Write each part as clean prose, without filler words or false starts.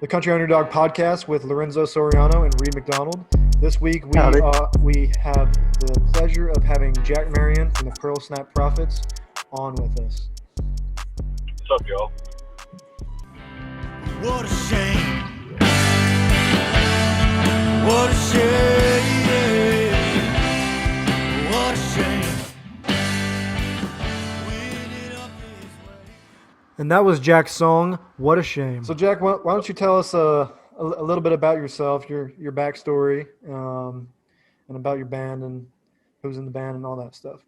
the Country Underdog podcast with Lorenzo Soriano and Reed McDonald. This week we Howdy. we have the pleasure of having Jack Marion from the Pearl Snap Profits on with us. What's up, y'all? What a shame. What a shame. What a shame. We ended up this way. And that was Jack's song, What a Shame. So Jack, why don't you tell us a little bit about yourself, your backstory, and about your band and who's in the band and all that stuff.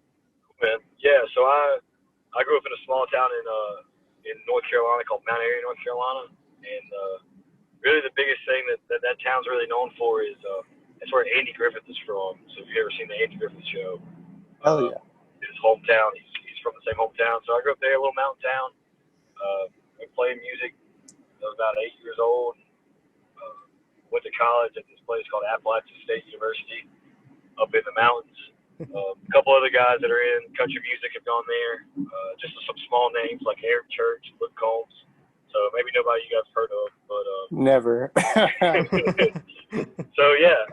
Man, yeah. So I grew up in a small town in North Carolina called Mount Airy, North Carolina, and really the biggest thing that town's really known for is it's where Andy Griffith is from. So if you've ever seen the Andy Griffith show, Oh yeah. his hometown, he's from the same hometown. So I grew up there, a little mountain town. I played music. I was about 8 years old. Went to college at this place called Appalachian State University up in the mountains. A couple other guys that are in country music have gone there. Just some small names like Eric Church, Luke Combs. So maybe nobody you guys heard of, but Never. so yeah,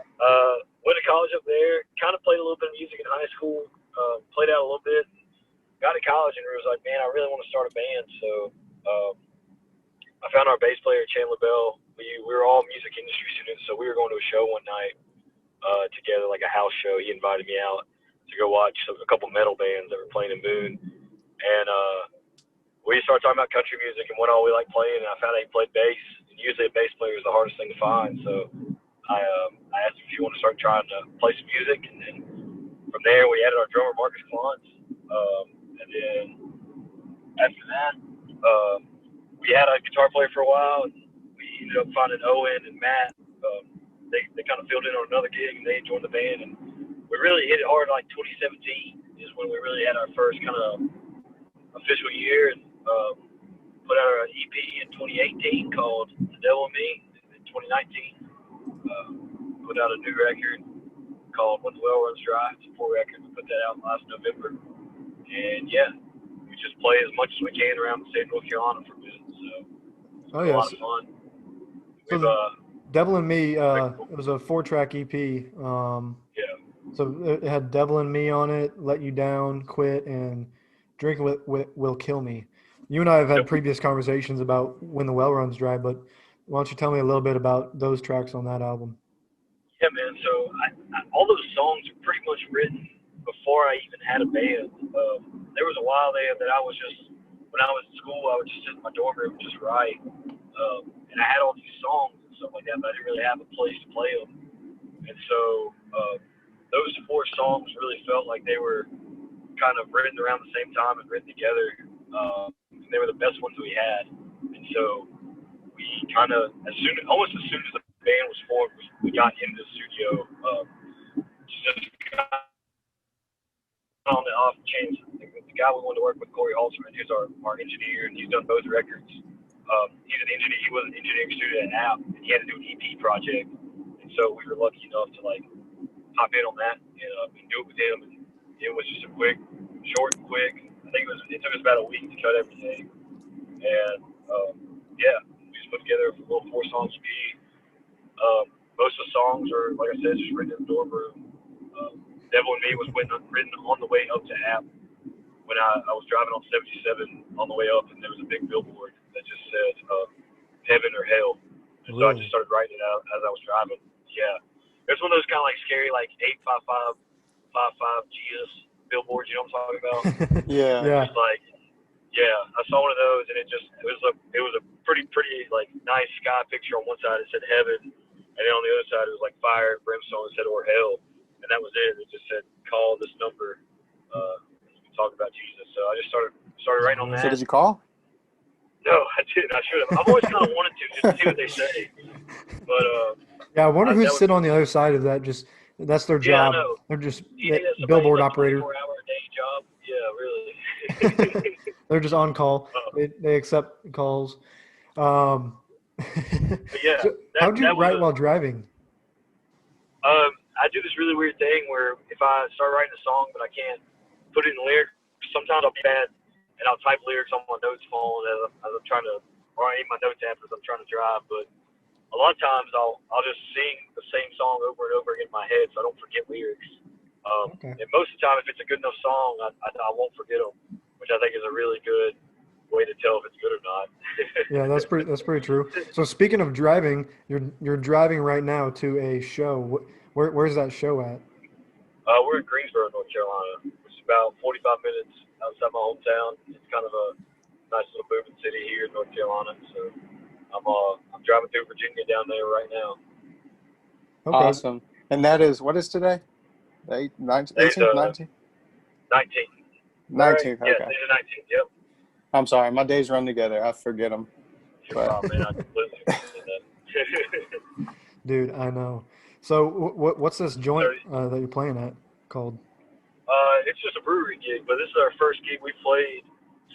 went to college up there. Kind of played a little bit of music in high school. Played out a little bit. Got to college and was like, man, I really want to start a band. So I found our bass player Chandler Bell. We were all music industry students, so we were going to a show one night together, like a house show. He invited me out to go watch a couple metal bands that were playing in Boone, and we started talking about country music and what all we like playing. And I found out he played bass, and usually a bass player is the hardest thing to find. So I asked him if he wanted to start trying to play some music, and then from there we added our drummer Marcus Klantz, and then after that we had a guitar player for a while. And we ended up finding Owen and Matt. They kind of filled in on another gig, and they joined the band. And we really hit it hard like 2017 is when we really had our first kind of official year, and put out an EP in 2018 called The Devil and Me. In 2019, put out a new record called When the Well Runs Dry. It's a 4 record. We put that out last November. And yeah, we just play as much as we can around the state of North Carolina for a bit. So a lot of fun. So Devil and Me, it was a 4-track EP. Yeah. So it had Devil and Me on it, Let You Down, Quit, and Drinking Will Kill Me. You and I have had previous conversations about When the Well Runs Dry, but why don't you tell me a little bit about those tracks on that album? Yeah, man. So all those songs are pretty much written before I even had a band. There was a while there that I was just, when I was in school, I would just sit in my dorm room and just write. And I had all these songs and stuff like that, but I didn't really have a place to play them. And so those 4 songs really felt like they were kind of written around the same time and written together. And they were the best ones we had. And so we kind of, almost as soon as the band was formed, we got into the studio. Just on the off chance, the guy we wanted to work with, Corey Halterman, who's our engineer, and he's done both records. He's an engineer. He was an engineering student at App, and he had to do an EP project. And so we were lucky enough to like hop in on that and do it with him. And it was just a short and quick. I think it took us about a week to cut everything. And yeah, we just put together a little 4-song EP. Most of the songs are, like I said, just written in the dorm room. Devil and Me was written on the way up to App when I was driving on 77 on the way up, and there was a big billboard that just said Heaven or Hell. And so I just started writing it out as I was driving. Yeah. There's one of those kind of like scary, like 85555 Jesus billboards, you know what I'm talking about? Yeah. Just like, yeah, I saw one of those, and it was a pretty like nice sky picture. On one side it said heaven, and then on the other side it was like fire and brimstone. It said or hell, and that was it. It just said call this number. You can talk about Jesus. So I just started writing on that. So did you call? No, I didn't. I should have. I've always kind of wanted to just to see what they say. But yeah, I wonder who'd sit on the other side of that. Just that's their job. Yeah, I know. They're just like billboard operator. 24-hour day job. Yeah, really. They're just on call. They accept calls. But yeah, So how'd you write while driving? I do this really weird thing where if I start writing a song but I can't put it in lyrics, sometimes I'll be bad and I'll type lyrics on my notes phone as I'm trying to, or I aim my notes app as I'm trying to drive. But a lot of times I'll just sing the same song over and over again in my head, so I don't forget lyrics. Okay. And most of the time, if it's a good enough song, I won't forget them, which I think is a really good way to tell if it's good or not. Yeah, that's pretty true. So speaking of driving, you're driving right now to a show. Where's that show at? We're in Greensboro, North Carolina, which is about 45 minutes outside my hometown. It's kind of a nice little moving city here in North Carolina. So I'm driving through Virginia down there right now. Okay. Awesome. And that is, what is today? The 18th, 19th? 19th. 19th, Yeah, okay. today's the 19th. Yep. I'm sorry, my days run together. I forget them. You're fine, man. I completely understand that. Dude, I know. So what's this joint that you're playing at called? It's just a brewery gig, but this is our first gig we played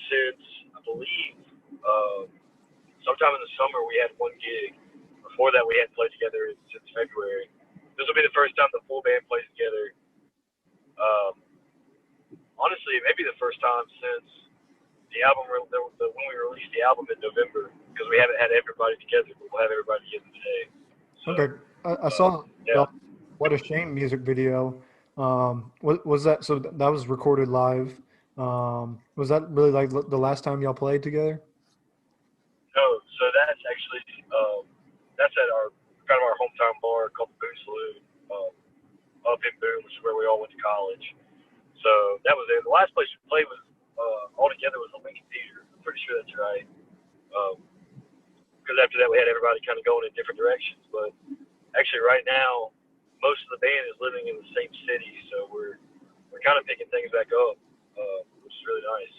since, I believe, sometime in the summer we had one gig. Before that, we hadn't played together since February. This will be the first time the full band plays together. Honestly, it may be the first time since the album, when we released the album in November, because we haven't had everybody together, but we'll have everybody together today. So, Okay, I saw yeah. What a Shame music video. Was that so? That was recorded live. Was that really like the last time y'all played together? No, so that's actually that's at our kind of our hometown bar called the Boone Saloon, up in Boone, which is where we all went to college. So that was it. The last place we played was all together was the Lincoln Theater. I'm pretty sure that's right. Because after that we had everybody kind of going in different directions. But actually, right now, most of the band is living in the same city, so we're kind of picking things back up, which is really nice.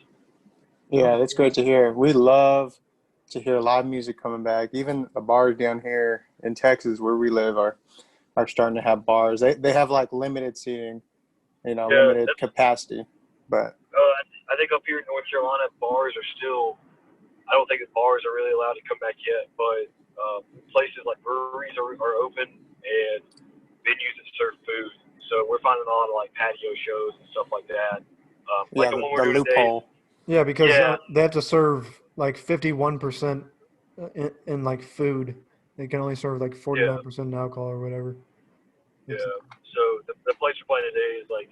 Yeah, that's great to hear. We love to hear live music coming back. Even the bars down here in Texas where we live are starting to have bars. They have like limited seating, limited capacity. But I think up here in North Carolina, bars are still. I don't think that bars are really allowed to come back yet, but places like breweries are open and venues that serve food. So we're finding a lot of like patio shows and stuff like that. Like yeah, the one the we're doing loophole. today. Yeah, because Yeah. they have to serve like 51% in like food. They can only serve like 49% in alcohol or whatever. Yeah. So the place we're playing today is like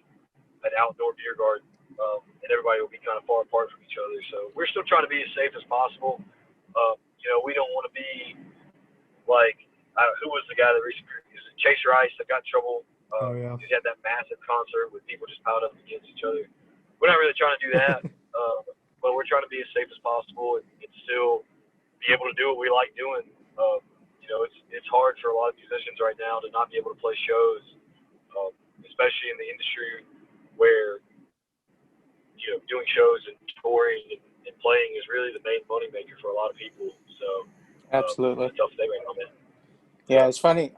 an outdoor beer garden, and everybody will be kind of far apart from each other. So we're still trying to be as safe as possible. We don't want to be like who was the guy that recently Chase Rice that got in trouble. Oh yeah. He had that massive concert with people just piled up against each other. We're not really trying to do that, but we're trying to be as safe as possible and still be able to do what we like doing. It's hard for a lot of musicians right now to not be able to play shows, especially in the industry where doing shows and touring and playing is really the main money maker for a lot of people. So Absolutely. it's a tough thing right now, man. Yeah, it's funny.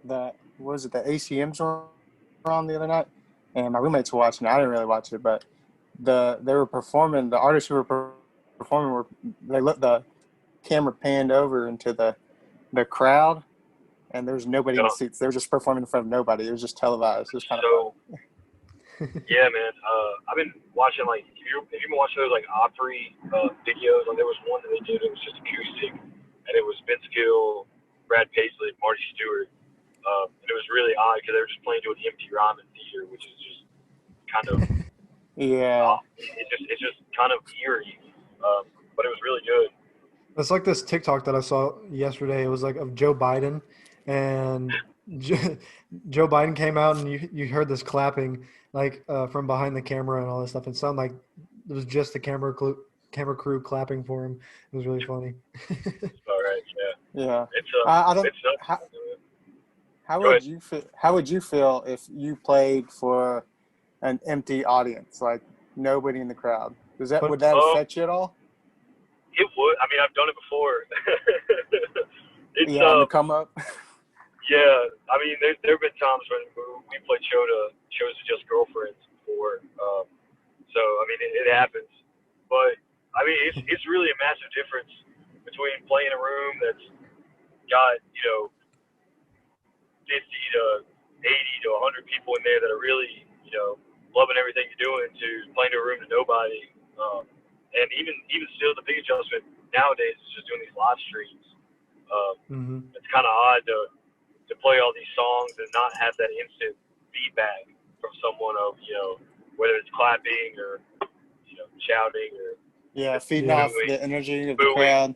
The ACMs were on the other night, and my roommates were watching it. I didn't really watch it, but they were performing. The artists who were performing the camera panned over into the crowd, and there was nobody in the seats. They were just performing in front of nobody. It was just televised. It was kind of fun. Yeah, man. I've been watching if you've been watching those like Opry videos, there was one that they did. It was just acoustic, and it was Vince Gill, Brad Paisley, and Marty Stewart. And it was really odd because they were just playing to an empty Ryman theater, which is just kind of yeah. It's just kind of eerie, but it was really good. It's like this TikTok that I saw yesterday. It was like of Joe Biden, and Joe Biden came out, and you heard this clapping from behind the camera and all this stuff. It sounded like it was just the camera crew clapping for him. It was really funny. All right, yeah. Yeah. It's I don't. it's How would you feel? How would you feel if you played for an empty audience, like nobody in the crowd? Would that affect you at all? It would. I mean, I've done it before. On the come up. Yeah, I mean, there have been times when we played shows to just girlfriends before. So I mean, it happens. But I mean, it's really a massive difference between playing a room that's got 50 to 80 to 100 people in there that are really loving everything you're doing to playing to a room to nobody. And even still, the big adjustment nowadays is just doing these live streams. It's kind of odd to play all these songs and not have that instant feedback from someone of, whether it's clapping or, shouting or feeding Yeah. off the energy of the booing. crowd.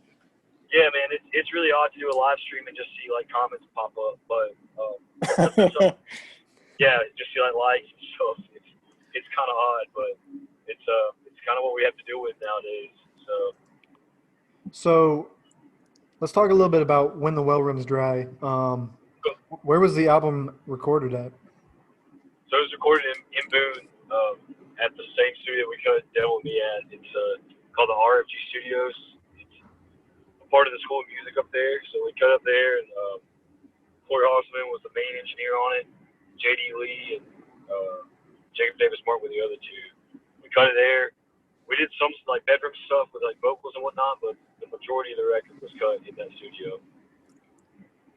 Yeah, man, it's really odd to do a live stream and just see like comments pop up, but just see like likes and stuff. It's kind of odd, but it's kind of what we have to deal with nowadays. So let's talk a little bit about When the Well Runs Dry. Where was the album recorded at? So it was recorded in Boone at the same studio we cut Devil and Me at. It's called the RFG Studios. It's a part of the School of Music up there. So we cut up there, and Corey Hossman was the main engineer on it. JD Lee and Jacob Davis Martin were the other two. We cut it there. We did some like bedroom stuff with like vocals and whatnot, but the majority of the record was cut in that studio.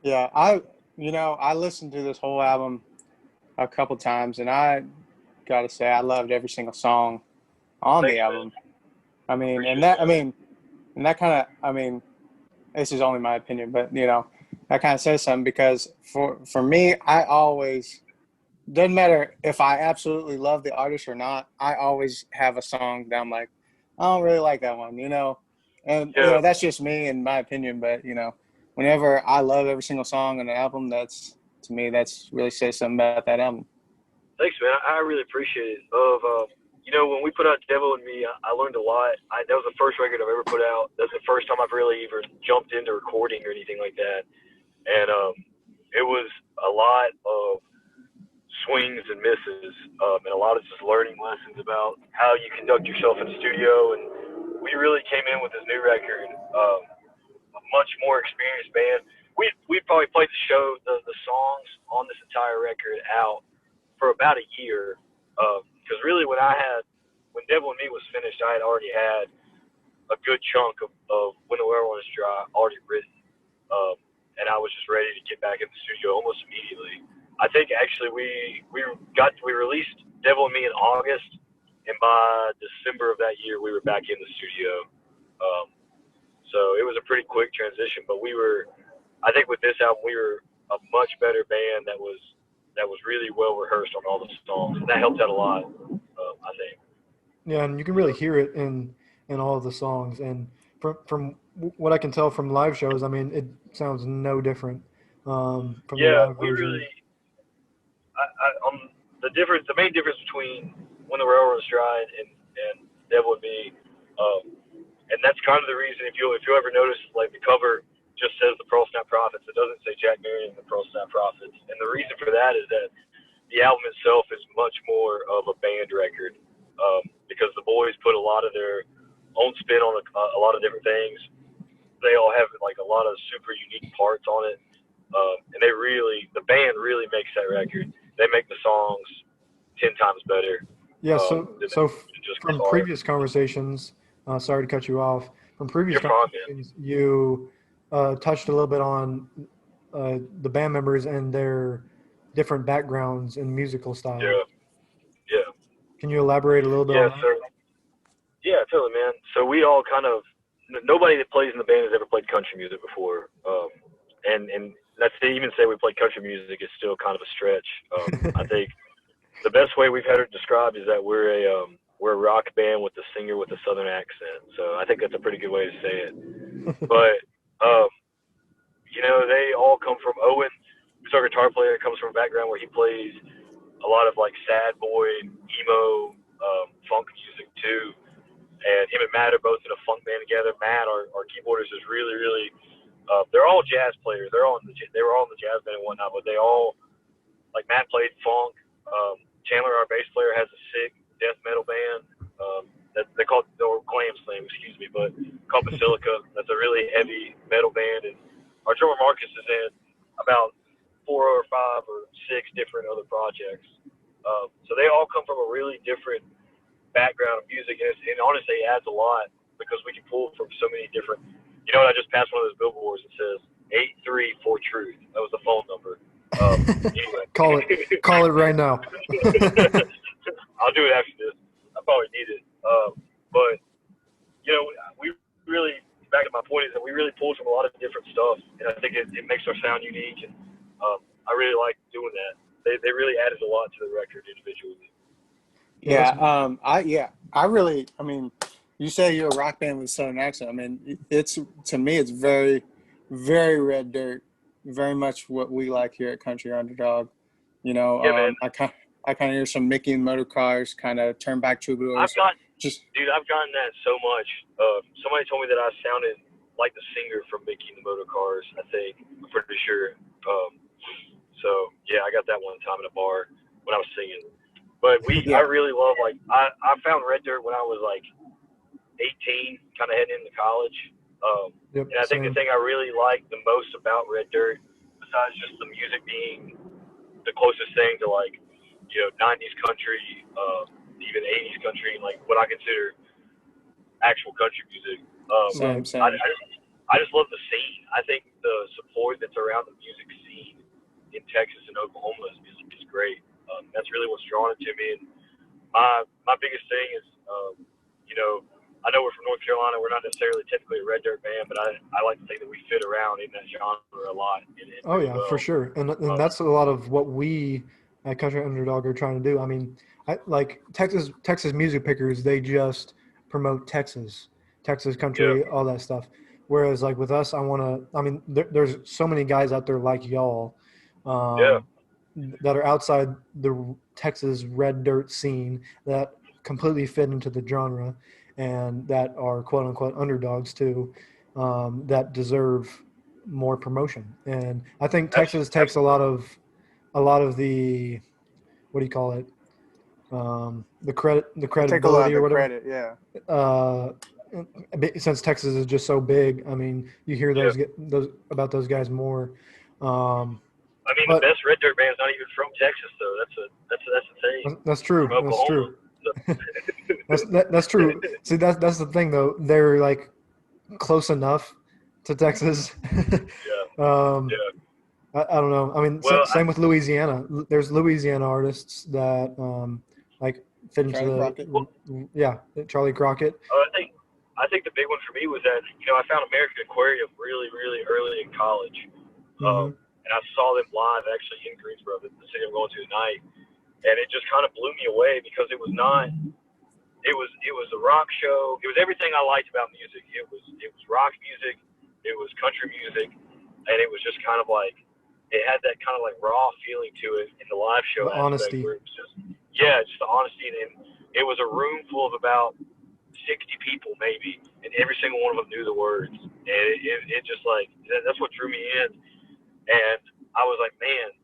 Yeah, I listened to this whole album a couple times, and I gotta say I loved every single song on the album. This is only my opinion, but that kind of says something, because for me, I always, doesn't matter if I absolutely love the artist or not, I always have a song that I'm like, I don't really like that one, and that's just me and my opinion, but whenever I love every single song on the album, that's really says something about that album. Thanks, man. I really appreciate it. When we put out Devil and Me, I learned a lot. That was the first record I've ever put out. That's the first time I've really even jumped into recording or anything like that. And it was a lot of swings and misses, and a lot of just learning lessons about how you conduct yourself in the studio. And we really came in with this new record, a much more experienced band. We probably played the songs on this entire record out for about a year, because really when Devil and Me was finished, I had already had a good chunk of When the Well Runs Dry already written, and I was just ready to get back in the studio almost immediately. I think actually we released Devil and Me in August, and by December of that year we were back in the studio. So it was a pretty quick transition, but I think with this album we were a much better band that was really well rehearsed on all the songs, and that helped out a lot, I think. Yeah, and you can really hear it in all of the songs. And from what I can tell from live shows, I mean, it sounds no different from the live version. The main difference between When the Well Runs Dry and Devil and Me, and that's kind of the reason, if you ever notice, like the cover just says the Pearl Snap Prophets. It doesn't say Jack Marion and the Pearl Snap Prophets. And the reason for that is that the album itself is much more of a band record, because the boys put a lot of their own spin on a lot of different things. They all have like a lot of super unique parts on it, and the band really makes that record. They make the songs 10 times better. Yeah. So from previous conversations, sorry to cut you off. From previous conversations, you touched a little bit on the band members and their different backgrounds and musical style. Yeah. Can you elaborate a little bit on that? Yeah, totally, man. So we all nobody that plays in the band has ever played country music before. And that's to even say we play country music is still kind of a stretch. I think the best way we've had it described is that we're a rock band with a singer with a southern accent. So I think that's a pretty good way to say it. But they all come from Owen, who's our guitar player, comes from a background where he plays a lot of like sad boy, emo, funk music too. And him and Matt are both in a funk band together. Matt, our keyboardist, is really, really. They're all jazz players. They were all in the jazz band and whatnot. But they all, like Matt played funk. Chandler, our bass player, has a sick death metal band. They call it, or glam slam, excuse me, but called Basilica. That's a really heavy metal band. And our drummer Marcus is in about 4 or 5 or 6 different other projects. So they all come from a really different background of music, and honestly, it adds a lot because we can pull from so many different. I just passed one of those billboards that says 834 Truth. That was the phone number. Anyway. Call it right now. I'll do it after this. I probably need it. But we really, back to my point, is that we really pulled from a lot of different stuff, and sound unique, and I really like doing that. They really added a lot to the record individually. I mean, you say you're a rock band with a Southern accent. I mean, to me, it's very, very Red Dirt, very much what we like here at Country Underdog. You know, Yeah, man. I kind of hear some Mickey and Motor Cars, kind of Turn Back Troubadours. I've gotten that so much. Somebody told me that I sounded like the singer from Mickey and the Motor Cars. I'm pretty sure. So yeah, I got that one time in a bar when I was singing. But I really love, like, I found Red Dirt when I was like 18, kind of heading into college. And I think the thing I really like the most about Red Dirt, besides just the music being the closest thing to, like, 90s country, even 80s country, like what I consider actual country music. Same. I just love the scene. I think the support that's around the music scene in Texas and Oklahoma is great. That's really what's drawn it to me. And my biggest thing is, I know we're from North Carolina. We're not necessarily typically a Red Dirt band, but I like to think that we fit around in that genre a lot. For sure. And that's a lot of what we at Country Underdog are trying to do. I mean, like Texas music pickers, they just promote Texas country, all that stuff. Whereas like with us, there's so many guys out there like y'all that are outside the Texas Red Dirt scene that completely fit into the genre and that are quote unquote underdogs too, that deserve more promotion. And I think Texas takes a lot of the, what do you call it? The credibility or whatever. Since Texas is just so big, I mean, you hear those about those guys more. The best Red Dirt band's not even from Texas, though. That's the thing. That's true. That's true. That's true. See, that's the thing, though. They're like close enough to Texas. I don't know. I mean, same with Louisiana. There's Louisiana artists that like fit into Charlie Crockett. I think the big one for me was that I found American Aquarium really, really early in college, and I saw them live actually in Greensboro, the city I'm going to tonight, and it just kind of blew me away because it was not. It was a rock show. It was everything I liked about music. It was rock music. It was country music, and it was just kind of like. It had that kind of like raw feeling to it in the live show. The honesty. Where it was just the honesty. And it was a room full of about 60 people maybe, and every single one of them knew the words. And it just like, that's what drew me in. And I was like, man,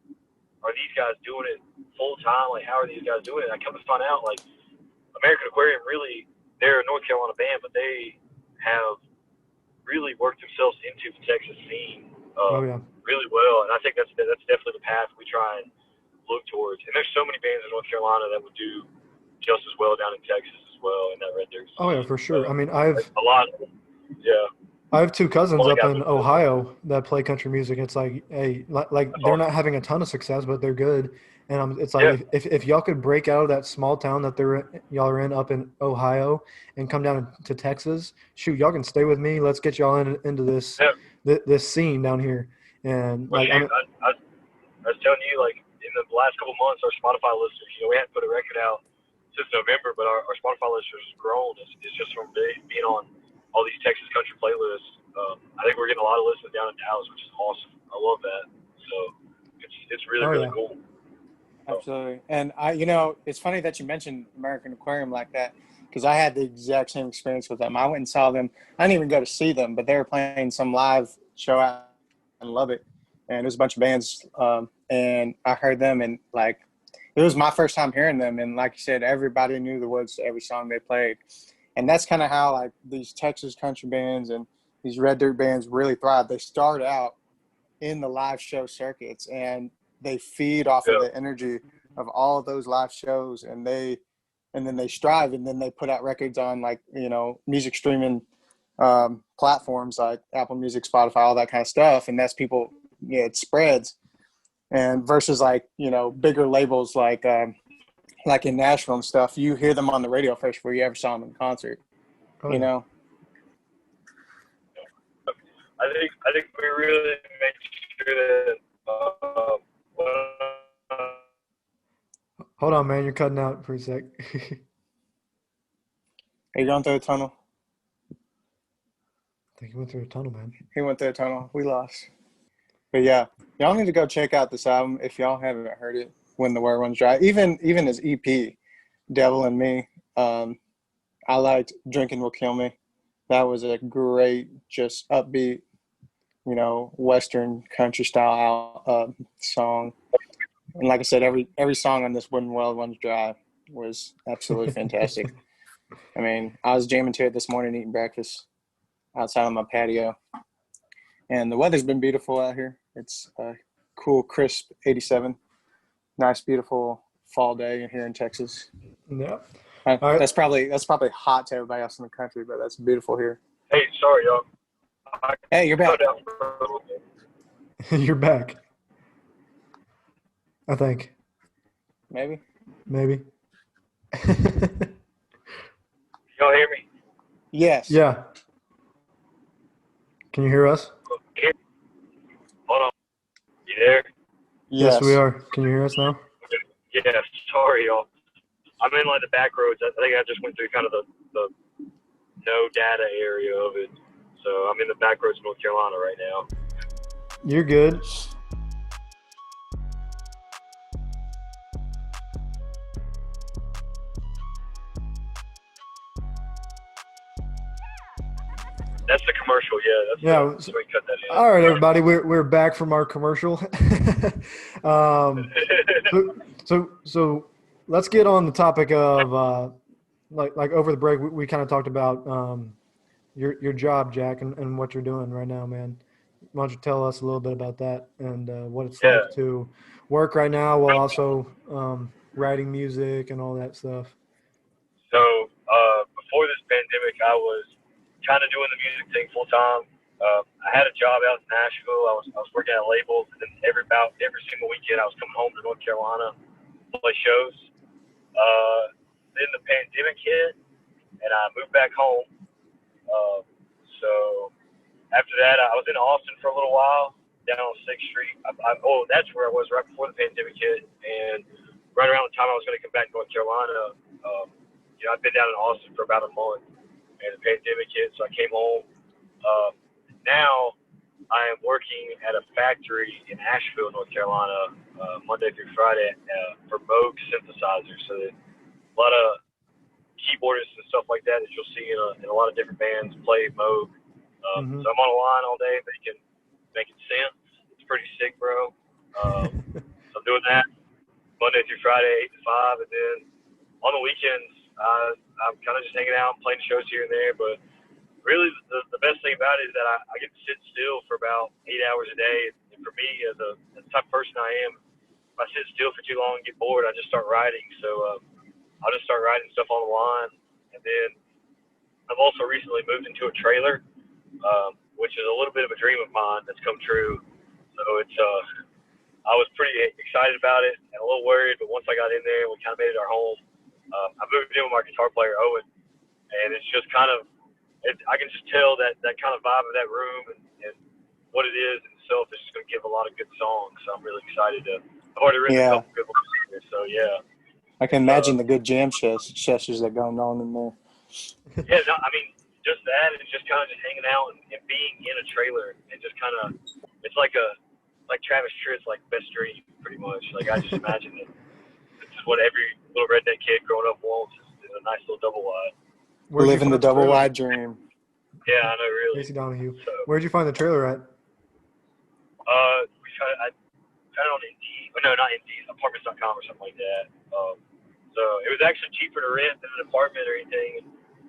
are these guys doing it full time? Like, how are these guys doing it? And I come to find out, like, American Aquarium really, they're a North Carolina band, but they have really worked themselves into the Texas scene. Really well, and I think that's definitely the path we try and look towards. And there's so many bands in North Carolina that would do just as well down in Texas as well in that Red Dirt scene. Oh yeah, for sure. I mean, I have two cousins up in Ohio that play country music. It's like, hey, like they're not having a ton of success, but they're good. And it's like if y'all could break out of that small town that y'all are in up in Ohio and come down to Texas, shoot, y'all can stay with me. Let's get y'all into this this scene down here. And like, I was telling you, like in the last couple months, our Spotify listeners, we hadn't put a record out since November, but our Spotify listeners has grown. It's just from being on all these Texas country playlists. I think we're getting a lot of listens down in Dallas, which is awesome. I love that. So it's really really cool. Absolutely. And it's funny that you mentioned American Aquarium like that, because I had the exact same experience with them. I went and saw them. I didn't even go to see them, but they were playing some live show out in Lubbock, and there's a bunch of bands, and I heard them, and like it was my first time hearing them, and like you said, everybody knew the words to every song they played. And that's kind of how like these Texas country bands and these Red Dirt bands really thrive. They start out in the live show circuits, and they feed off of the energy of all of those live shows, and then they strive, and then they put out records on like music streaming platforms like Apple Music, Spotify, all that kind of stuff, and that's people. It spreads, and versus like bigger labels like in Nashville and stuff, you hear them on the radio first before you ever saw them in concert. I think we really make that when Hold on, man. You're cutting out for a sec. Are you going through a tunnel? I think you went through a tunnel, man. He went through a tunnel. We lost. But yeah, y'all need to go check out this album if y'all haven't heard it. When the World Runs Dry, even his EP, Devil and Me. I liked Drinking Will Kill Me. That was a great, just upbeat, Western country style song. And like I said, every song on this When the World Runs Dry was absolutely fantastic. I mean, I was jamming to it this morning, eating breakfast outside on my patio. And the weather's been beautiful out here. It's a cool, crisp 87. Nice, beautiful fall day here in Texas. Yeah. All right. That's probably hot to everybody else in the country, but that's beautiful here. hey, sorry, y'all. Hey, you're back. Cut out for a little bit. You're back. I think. Maybe. Maybe. Y'all hear me? Yes. Yeah. Can you hear us? Hold on. You there? Yes, we are. Can you hear us now? Yeah, sorry, y'all. I'm in like the back roads. I think I just went through kind of the no data area of it. So I'm in the back roads of North Carolina right now. You're good. That's the commercial, yeah. That's where you cut that in. All right, everybody, we're back from our commercial. So let's get on the topic of like over the break we kind of talked about your job, Jack, and what you're doing right now, man. Why don't you tell us a little bit about that and what it's like to work right now while also writing music and all that stuff. So before this pandemic, I was kind of doing the music thing full time. I had a job out in Nashville. I was working at a label, and then every single weekend I was coming home to North Carolina to play shows. Then the pandemic hit, and I moved back home. So after that, I was in Austin for a little while, down on 6th Street. That's where I was right before the pandemic hit, and right around the time I was going to come back to North Carolina, I'd been down in Austin for about a month, and the pandemic hit, so I came home. Now I am working at a factory in Asheville, North Carolina, Monday through Friday for Moog synthesizers. So a lot of keyboardists and stuff like that you'll see in a lot of different bands play Moog. So I'm on a line all day making synths. It's pretty sick, bro. So I'm doing that Monday through Friday, 8 to 5, and then on the weekends I'm kind of just hanging out, playing shows here and there. But really, the best thing about it is that I get to sit still for about 8 hours a day. And for me, as the type of person I am, if I sit still for too long and get bored, I just start writing. So I'll just start writing stuff on the line. And then I've also recently moved into a trailer, which is a little bit of a dream of mine that's come true. So I was pretty excited about it and a little worried, but once I got in there, we kind of made it our home. I moved in with my guitar player, Owen, and it's just kind of, I can just tell that kind of vibe of that room and what it is in itself is just going to give a lot of good songs. So I'm really excited I've already written a couple good ones here, so yeah. I can imagine the good jam sessions that going on in there. Yeah, no, I mean, just that and just kind of just hanging out and being in a trailer and just kind of, it's like Travis Tritt's like best dream, pretty much. Like I just imagine it. This is what every little redneck kid growing up wants is a nice little double wide. Living the double wide dream. Yeah, I know, really. Casey Donahue. So, where'd you find the trailer at? I found it on Indeed. No, not Indeed. Apartments.com or something like that. So it was actually cheaper to rent than an apartment or anything.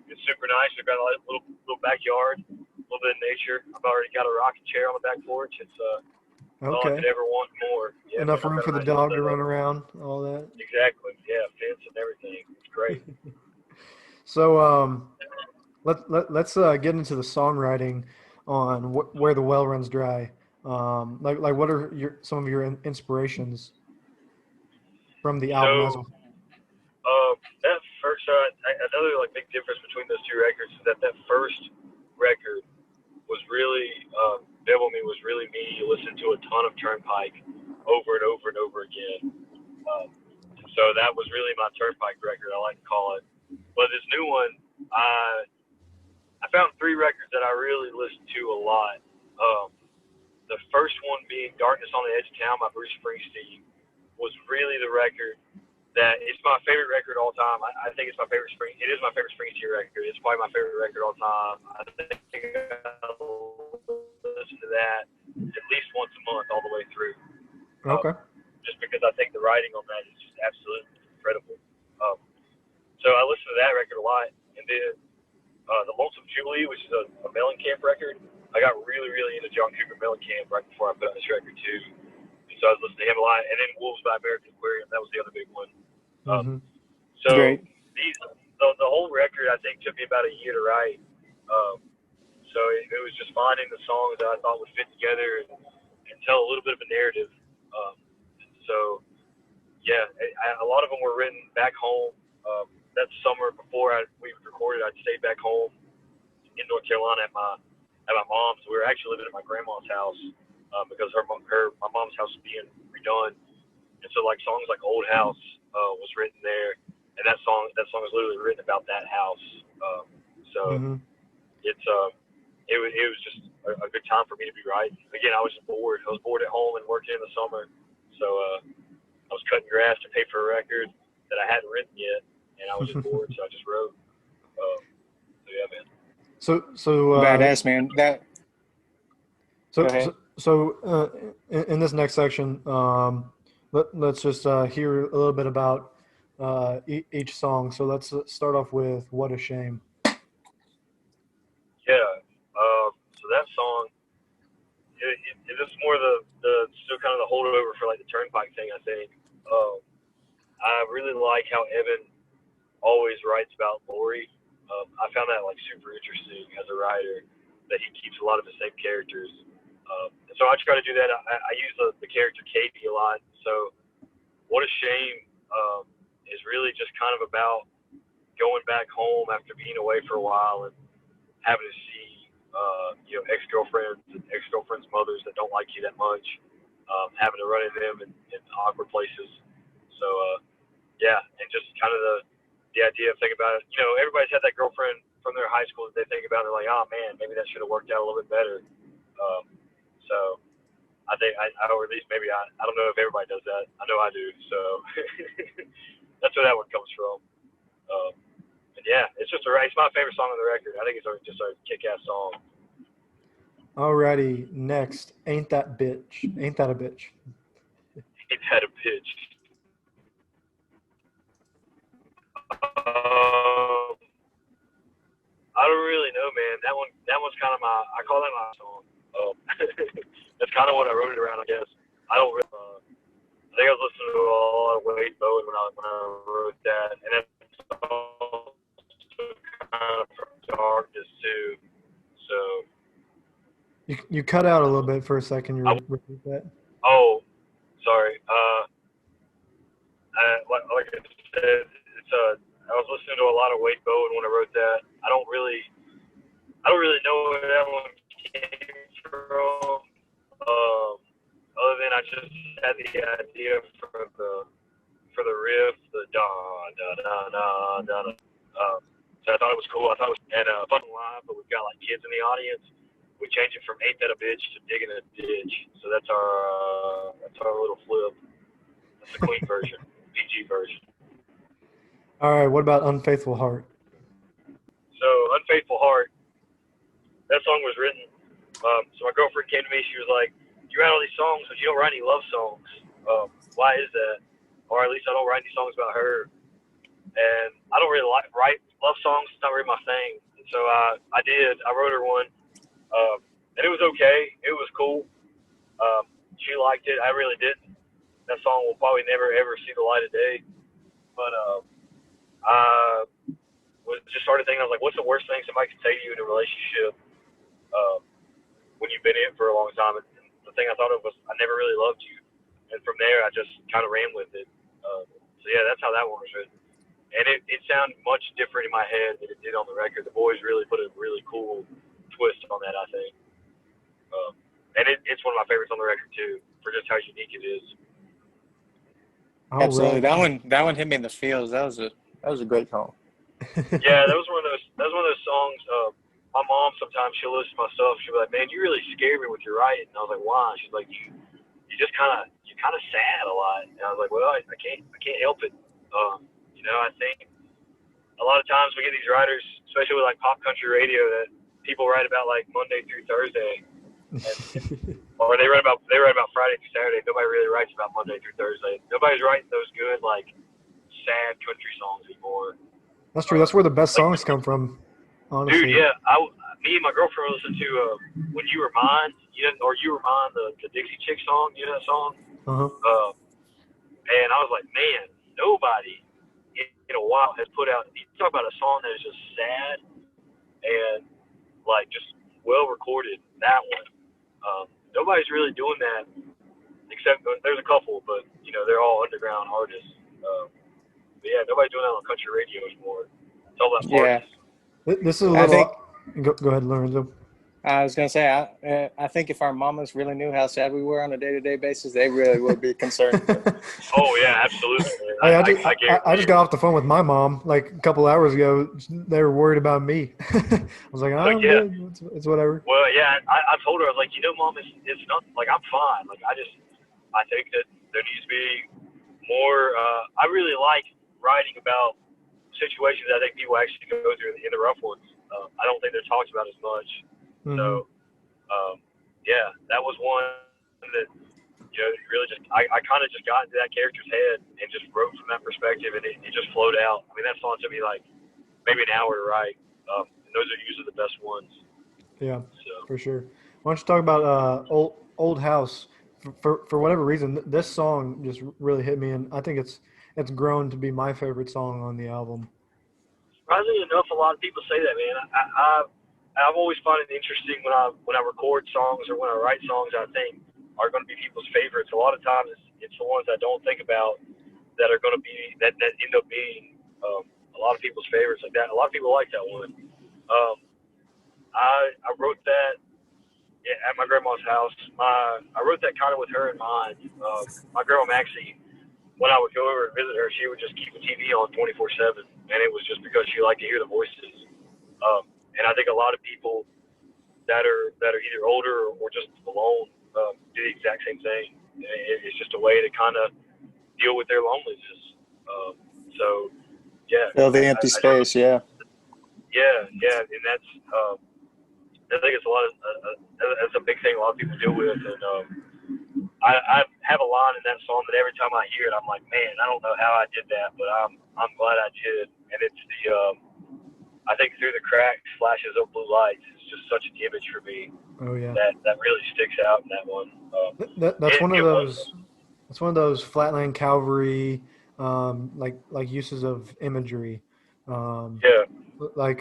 It's super nice. We've got a little backyard, a little bit of nature. I've already got a rocking chair on the back porch. It's all I could ever want more. Yeah, enough room for the dog to run around, all that. Exactly. Yeah, fence and everything. It's great. So let's get into the songwriting on where the well runs dry. Like what are some of your inspirations from the album? That first, another like big difference between those two records is that first record was really Devil Me was really me listening to a ton of Turnpike over and over and over again. So that was really my Turnpike record, I like to call it. But this new one, I found 3 records that I really listened to a lot. The first one being Darkness on the Edge of Town by Bruce Springsteen was really the record that it's my favorite record all time. I think it's my favorite it is my favorite Springsteen record. It's probably my favorite record all time. I think I'll listen to that at least once a month all the way through. Okay. Just because I think the writing on that is just absolutely incredible. So I listened to that record a lot. And then the Lonesome Jubilee, which is a Mellencamp record. I got really, really into John Cougar Mellencamp right before I put on this record too. And so I was listening to him a lot. And then Wolves by American Aquarium, that was the other big one. So Great. The whole record I think took me about a year to write. So it was just finding the songs that I thought would fit together and tell a little bit of a narrative. So yeah, a lot of them were written back home. That summer before we recorded, I'd stayed back home in North Carolina at my mom's. We were actually living at my grandma's house because my mom's house was being redone, and so like songs like Old House was written there, and that song is literally written about that house. It was just a good time for me to be writing. Again, I was just bored. I was bored at home and working in the summer, so I was cutting grass to pay for a record that I hadn't written yet. And I was just bored, so I just wrote. So yeah, man. So Badass, man. In this next section, let's just hear a little bit about each song. So let's start off with "What a Shame." Yeah. So that song, it is more the still kind of the holdover for like the Turnpike thing. I think. I really like how Evan always writes about Lori. I found that like super interesting as a writer, that he keeps a lot of the same characters. And so I try to do that. I use the character Katie a lot. So What a Shame is really just kind of about going back home after being away for a while and having to see ex-girlfriends and ex-girlfriends' mothers that don't like you that much, having to run into them in awkward places. So yeah, and just kind of the idea of thinking about it. Everybody's had that girlfriend from their high school that they think about. And they're like, oh man, maybe that should have worked out a little bit better. So I think or at least maybe I don't know if everybody does that. I know I do. So that's where that one comes from. And yeah, it's my favorite song on the record. I think it's just a kick-ass song. Alrighty, next, Ain't That Bitch. Ain't That a Bitch? Ain't That a Bitch. I don't really know, man. That one's kind of I call that my song. That's kind of what I wrote it around, I guess. I don't really, I think I was listening to a lot of Wade Bowen when I wrote that, and that's also kind of from Darkness too. So you cut out a little bit for a second. You repeat that? Oh, sorry. Like I said, I was listening to a lot of Wade Bowen when I wrote that. I don't really know where that one came from. Other than I just had the idea for the riff, the da da da da da da. So I thought it was cool. I thought it was fun live, but we've got like kids in the audience. We changed it from "Ain't That a Bitch" to "Digging a Ditch." So that's our little flip. That's the clean version, PG version. All right, what about Unfaithful Heart? So Unfaithful Heart, that song was written. So my girlfriend came to me. She was like, "You write all these songs, but you don't write any love songs. Why is that? Or at least I don't write any songs about her." And I don't really write love songs. It's not really my thing. And so I did. I wrote her one, and it was okay. It was cool. She liked it. I really didn't. That song will probably never ever see the light of day. But I just started thinking, I was like, what's the worst thing somebody can say to you in a relationship when you've been in it for a long time? And the thing I thought of was, I never really loved you. And from there, I just kind of ran with it. So yeah, that's how that one was written. And it sounded much different in my head than it did on the record. The boys really put a really cool twist on that, I think. and it's one of my favorites on the record too, for just how unique it is. All Absolutely. right. That one hit me in the feels. That was a great song. Yeah, that was one of those songs. My mom sometimes she'll listen to my stuff. She'll be like, "Man, you really scare me with your writing." And I was like, "Why?" She's like, "You just kind of sad a lot." And I was like, "Well, I can't help it." I think a lot of times we get these writers, especially with like pop country radio, that people write about like Monday through Thursday, or they write about Friday through Saturday. Nobody really writes about Monday through Thursday. Nobody's writing those good like sad country songs anymore. That's true. That's where the best Like, songs come from, honestly. dude, yeah, me and my girlfriend listened to "When You Were Mine," or "You Were Mine," the Dixie Chick song. You know that song? Uh-huh. And I was like, man, nobody in a while has put out. You talk about a song that is just sad and like just well recorded. That one, nobody's really doing that except there's a couple, but they're all underground artists. But yeah, nobody's doing that on country radio anymore. It's all about Yeah. parties. This is a I little. think Go ahead, Lorenzo. I was gonna say I think if our mamas really knew how sad we were on a day-to-day basis, they really would be concerned. Oh yeah, absolutely. Hey, I just guarantee got off the phone with my mom like a couple hours ago. They were worried about me. I was like, "Oh, yeah. good. It's whatever." Well, yeah, I told her, I was like, Mom, it's nothing. Like, I'm fine. Like, I think that there needs to be more. I really like writing about situations I think people actually go through in the rough ones. I don't think they're talked about as much. Mm-hmm. So, yeah, that was one that, really just, I kind of just got into that character's head and just wrote from that perspective, and it just flowed out. I mean, that song took me like maybe an hour to write. And those are usually the best ones. Yeah, So. for sure. Why don't you talk about Old House? For whatever reason, this song just really hit me, and I think it's grown to be my favorite song on the album. Surprisingly enough, a lot of people say that, man. I've always found it interesting when I record songs or when I write songs I think are going to be people's favorites. A lot of times it's the ones I don't think about that are going to be that end up being a lot of people's favorites like that. A lot of people like that one. I wrote that at my grandma's house. I wrote that kind of with her in mind. My grandma Maxie, when I would go over and visit her, she would just keep the TV on 24/7, and it was just because she liked to hear the voices. And I think a lot of people that are either older or just alone do the exact same thing. It's just a way to kind of deal with their loneliness. So, yeah. Fill the empty space, yeah. Yeah, and that's I think it's that's a big thing a lot of people deal with, and I have a line in that song that every time I hear it, I'm like, man, I don't know how I did that, but I'm glad I did. And it's I think through the cracks, flashes of blue lights. It's just such an image for me. Oh yeah. That really sticks out in that one. That's one of those. That's one of those Flatland Cavalry like uses of imagery. Yeah. Like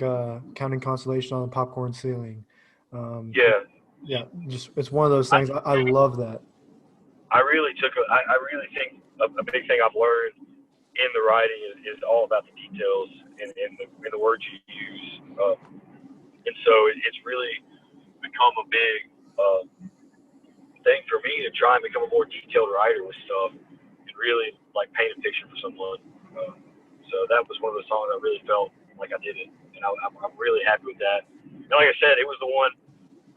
counting constellation on the popcorn ceiling. Yeah. Yeah, just it's one of those things. I love that. I really think a big thing I've learned in the writing is all about the details and the words you use. And so it's really become a big thing for me to try and become a more detailed writer with stuff and really like paint a picture for someone. So that was one of the songs I really felt like I did it, and I'm really happy with that. And like I said, it was the one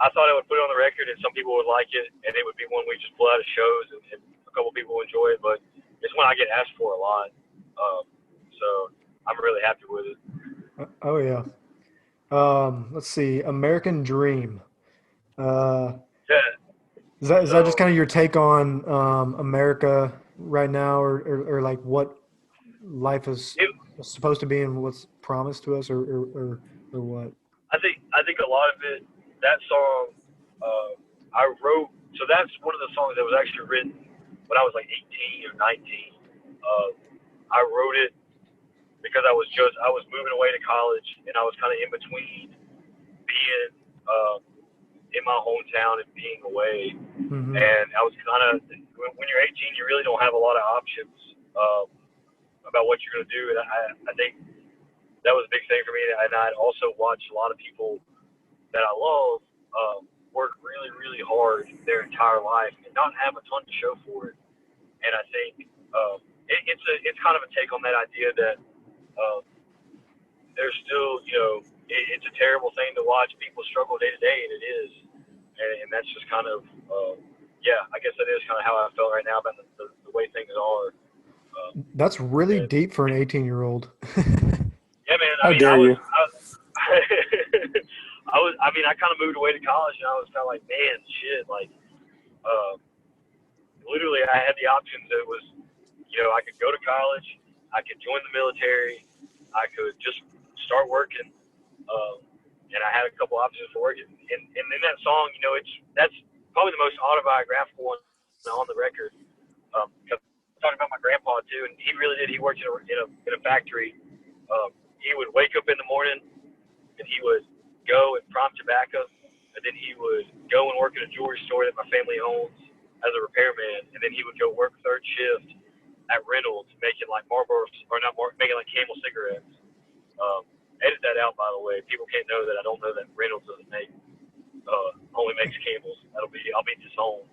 I thought I would put it on the record, and some people would like it, and it would be one we just pull out of shows, and a couple people would enjoy it. But it's one I get asked for a lot, so I'm really happy with it. Oh yeah. Let's see, American Dream. Yeah. Is that just kind of your take on America right now, or like what life is supposed to be and what's promised to us, or what? I think a lot of it. That song I wrote. So that's one of the songs that was actually written when I was like 18 or 19. I wrote it because I was moving away to college, and I was kind of in between being in my hometown and being away. Mm-hmm. And I was kind of, when you're 18, you really don't have a lot of options about what you're going to do. And I think that was a big thing for me. And I'd also watched a lot of people that I love work really, really hard their entire life and not have a ton to show for it. And I think it's kind of a take on that idea that um, there's still, it's a terrible thing to watch people struggle day to day, and it is. And that's just kind of, I guess that is kind of how I felt right now about the way things are. That's really And, deep for an 18-year-old. yeah, man. How dare you? I kind of moved away to college, and I was kind of like, man, shit. Like, literally, I had the options. It was, I could go to college, I could join the military, I could just start working, and I had a couple options for working. And in that song, that's probably the most autobiographical one on the record. Because I'm talking about my grandpa too, and he really did. He worked in a factory. He would wake up in the morning, and he would go and prime tobacco, and then he would go and work at a jewelry store that my family owns as a repairman, and then he would go work third shift at Reynolds making like making like Camel cigarettes. Edit that out, by the way. People can't know that I don't know that Reynolds doesn't only makes Camels. I'll be disowned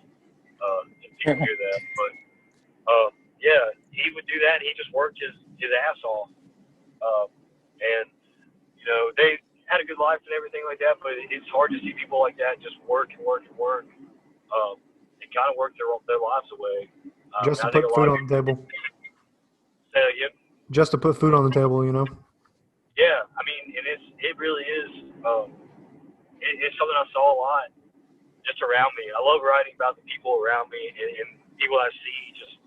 if people hear that. But yeah, he would do that. He just worked his ass off, and they had a good life and everything like that. But it's hard to see people like that just work and work and work. And kind of work their lives away. Just to put food on the table. Yeah. Just to put food on the table, Yeah, I mean, it really is. It's something I saw a lot just around me. I love writing about the people around me and people I see just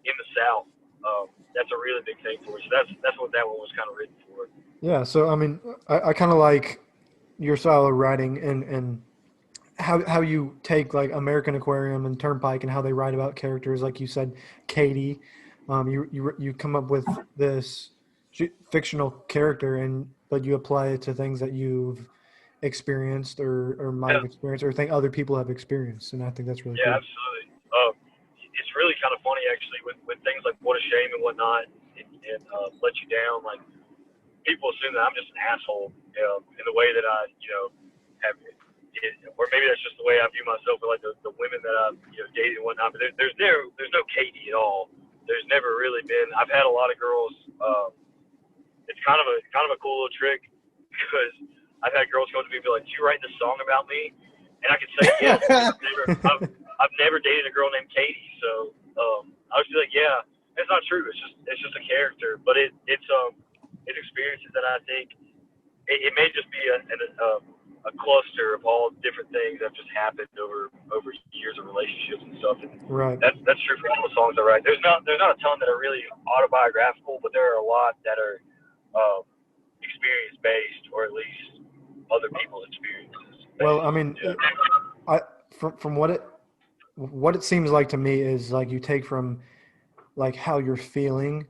in the South. That's a really big thing for me. So that's what that one was kind of written for. Yeah, so I mean, I kind of like your style of writing and how you take like American Aquarium and Turnpike and how they write about characters, like you said, Katie. You come up with this fictional character but you apply it to things that you've experienced or might have experienced or think other people have experienced, and I think that's really cool. Yeah, absolutely. It's really kind of funny actually with things like What a Shame and whatnot and Let You Down. Like people assume that I'm just an asshole, in the way that I have. Or maybe that's just the way I view myself with like the women that I've dated and whatnot. But there's no Katie at all. There's never really been. I've had a lot of girls. It's kind of a cool little trick because I've had girls come to me and be like, "Did you write this song about me?" And I could say yes. I've never dated a girl named Katie, so I was just like, "Yeah, it's not true. It's just a character." But it's experiences that I think it may just be a cluster of all different things that just happened over years of relationships and stuff. And right. That's true for all the songs I write. There's not a ton that are really autobiographical, but there are a lot that are experience based, or at least other people's experiences. Well, I mean, from what it seems like to me is like you take from like how you're feeling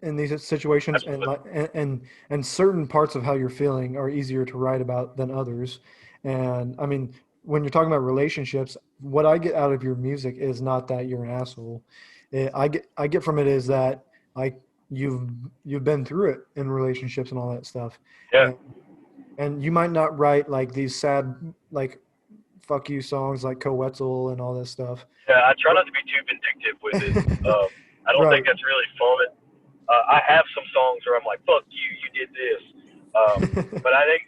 in these situations. Absolutely. and certain parts of how you're feeling are easier to write about than others. And I mean, when you're talking about relationships, what I get out of your music is not that you're an asshole. I get from it is that like you've been through it in relationships and all that stuff. Yeah. And you might not write like these sad like fuck you songs like Coetzel and all this stuff. Yeah, I try not to be too vindictive with it. I don't Right. think that's really fun. I have some songs where I'm like, "Fuck you, you did this," but I think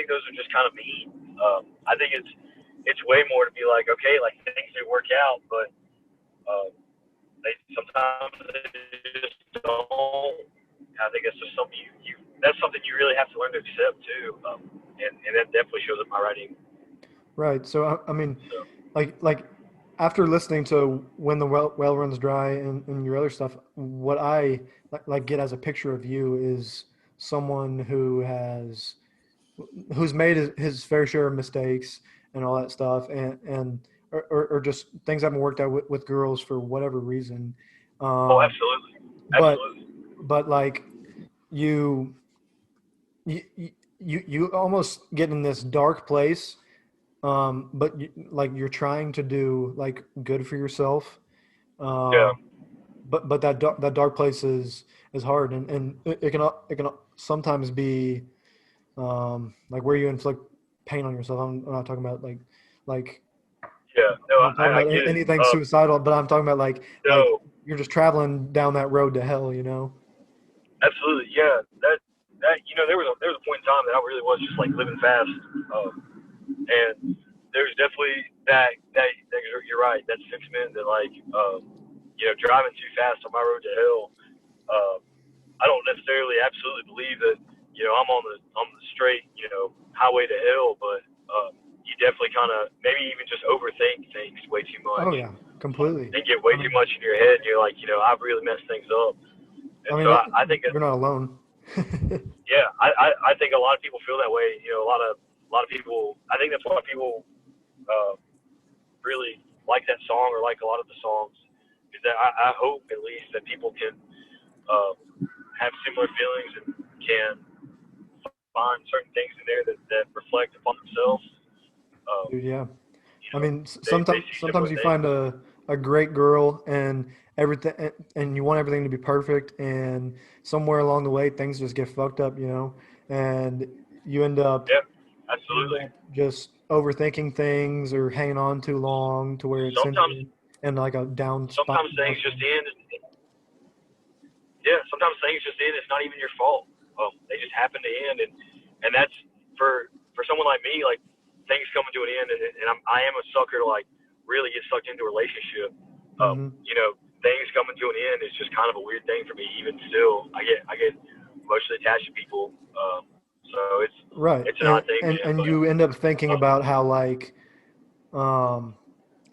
those are just kind of mean. I think it's way more to be like, okay, like things didn't work out, but they sometimes just don't. I think it's just something that's something you really have to learn to accept too, and that definitely shows up in my writing. Right. So I mean, like after listening to When the Well Runs Dry and your other stuff, what I like get as a picture of you is someone who's made his fair share of mistakes and all that stuff, or just things haven't worked out with girls for whatever reason. Oh, absolutely. But like you almost get in this dark place. But you're trying to do like good for yourself. Yeah. But that dark place is hard, and it can sometimes be like where you inflict pain on yourself. I'm not talking about like like Yeah, no, I'm not talking I about get it. anything suicidal, but I'm talking about like No, you're just traveling down that road to hell, you know? absolutely, yeah. That there was a point in time that I really was just like living fast, and there's definitely that you're right. That 6 men that like driving too fast on my road to hell. Uh, I don't necessarily absolutely believe that I'm on the straight highway to hell, but you definitely kind of maybe even just overthink things way too much. Oh yeah, completely. And get way too much in your head. And you're like, I've really messed things up. I And mean, so I think you're not alone. yeah, I think a lot of people feel that way. A lot of people. I think that's why people really like that song or like a lot of the songs. Is that I hope at least that people can uh, have similar feelings and can find certain things in there that reflect upon themselves. Dude, yeah. I They, mean, they see similar sometimes you things. find a great girl and everything, and you want everything to be perfect, and somewhere along the way things just get fucked up, you know, and you end up Yeah, you end absolutely. up just overthinking things or hanging on too long to where it sends Sometimes you in like a down spot. sometimes things just end. Yeah, sometimes things just end. It's not even your fault. They just happen to end, and that's for someone like me. Like things coming to an end, and I am a sucker to like really get sucked into a relationship. Hmm. Things coming to an end is just kind of a weird thing for me. Even still, I get emotionally attached to people. So Right, it's an odd thing, man. and But you end up thinking about how um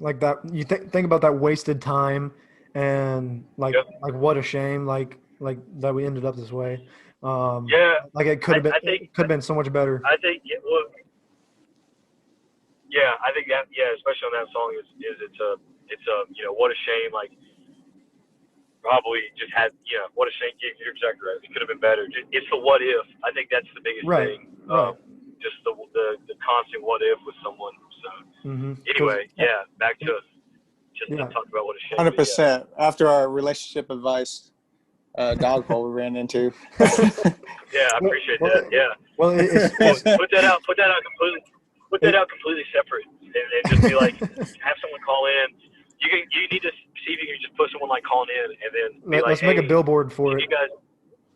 like that you think about that wasted time and yeah, like what a shame like that we ended up this way. yeah. Like I think it could have been so much better. I think yeah, well, yeah, I think that yeah, especially on that song is it's a what a shame. Like probably just had what a shame. You're exactly right. It could have been better. It's the what if. I think that's the biggest Right, thing. right. Just the constant what if with someone. So Because anyway, yeah, back to just to yeah, talk about what a shame. But yeah, 100%. After our relationship advice dog hole we ran into. yeah, I well, appreciate well, that. Yeah, well well, it's put that out. Put that out completely. Put that it, out completely separate, and just be like, have someone call in. You need to see if you can just put someone like calling in, and then be like, let's make a hey, billboard for can it. you guys?